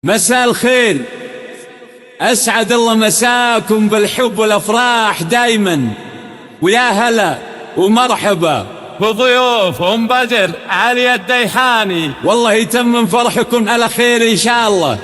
مساء الخير، أسعد الله مساكم بالحب والأفراح دايما، ويا هلا ومرحبا بضيوف أم بدر علي الديحاني. والله يتمم فرحكم على خير إن شاء الله.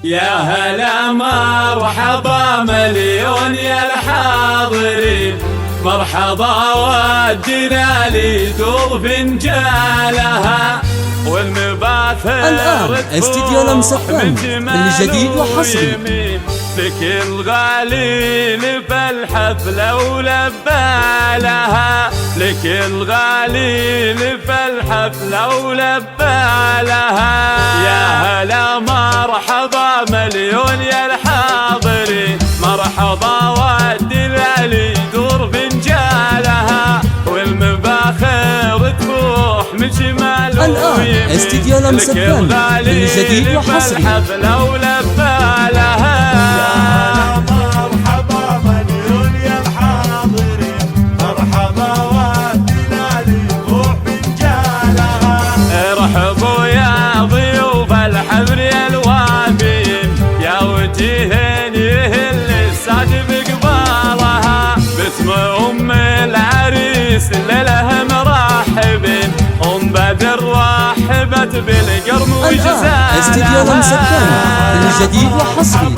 يا هلا مرحبا مليون يا الحاضرين، مرحبا ودنا لي دور فنجالها والمباثر الآن استديو لمسكان الجديد وحصري لكل غالي بالحفلة ولبالها، لكل غالي بالحفلة ولبالها. يا هلا مرحبا مليون يا الحاضرين، مرحبا ودنا لي دور فنجالها والمباخر تفوح من شمال الآن استديو لمسكان الجديد وحصري بالحفلة ولبالها. ارحبوا يا ضيوف الحفل يا الوافين، يا وجيهن يهل السعد بقبالها، باسم ام العريس لها مرحبين، ام بدر رحبت بالقرم وجزالها. الآن استديو لمسكان الجديد وحصري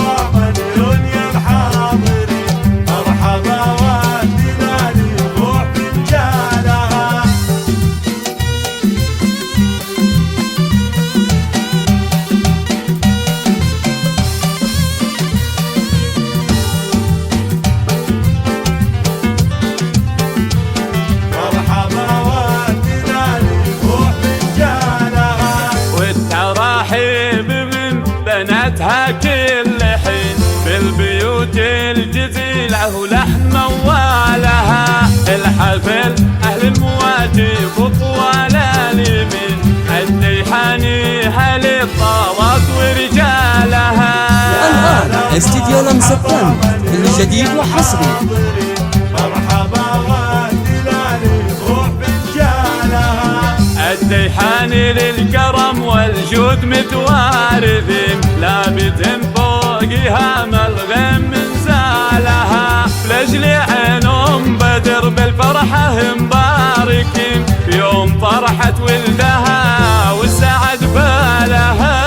بناتها كل حين بالبيوت الجزيلة ولحن موالها، الحفل أهل المواجب وطوال اليمين، الديحاني أهل الطارات ورجالها. الآن استديو لمسكان الجديد وحصري الديحاني للكرم والجود متوارثين، لابد فوقها ملغم من زالها، لاجل عين ام بدر بالفرحة مباركين، يوم فرحة ولدها والسعد بالها.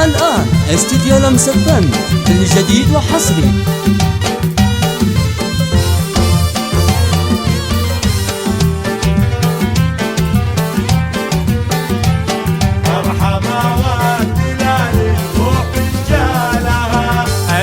الآن استديو لمسكان الجديد وحصري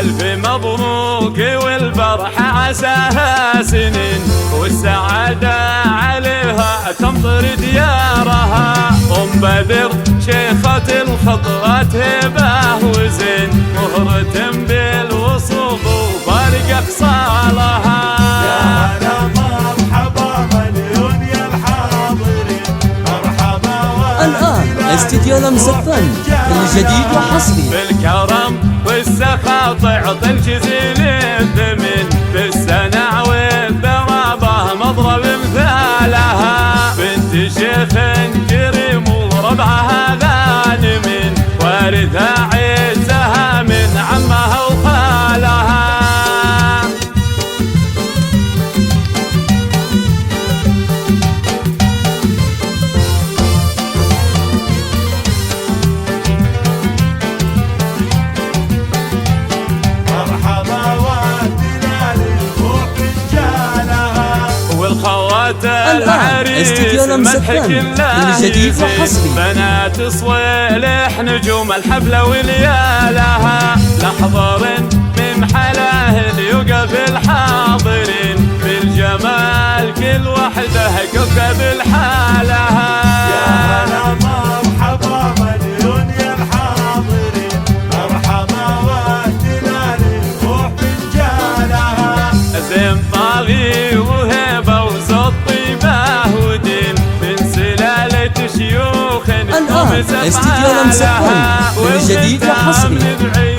ألف مبروك والفرحة عساها سنين، والسعادة عليها تمطر ديارها، أم بدر شيخة الخطوات هبة وزين، مهرة بالوصوف وفارق أخصالها. يا هلا مرحبا مليون يا الحاضرين، مرحبا الآن استديو لمسكان الجديد وحصري بالكرم والسخاء تعطي الجزيل الثمين، بالسنع والثرابة مضرب مثالها، بنت شيخ كريم وربعها غانمين، وارثها عزها من عمها وخالها. الآن استديو لمسكان الجديد وحصري بنات صويلح نجوم الحفلة وليالها، لحظر من حلاه يوقف الحاضرين، بالجمال كل وحده كوكب لحالها. يا هلا مرحبا مليون يا الحاضرين، مرحبا ودنا للروح فنجالها، زين طاغي وهيبة وزط طيبة ودين، من سلالة شيوخ الآن استديو لمسة فن كل جديد وحصري.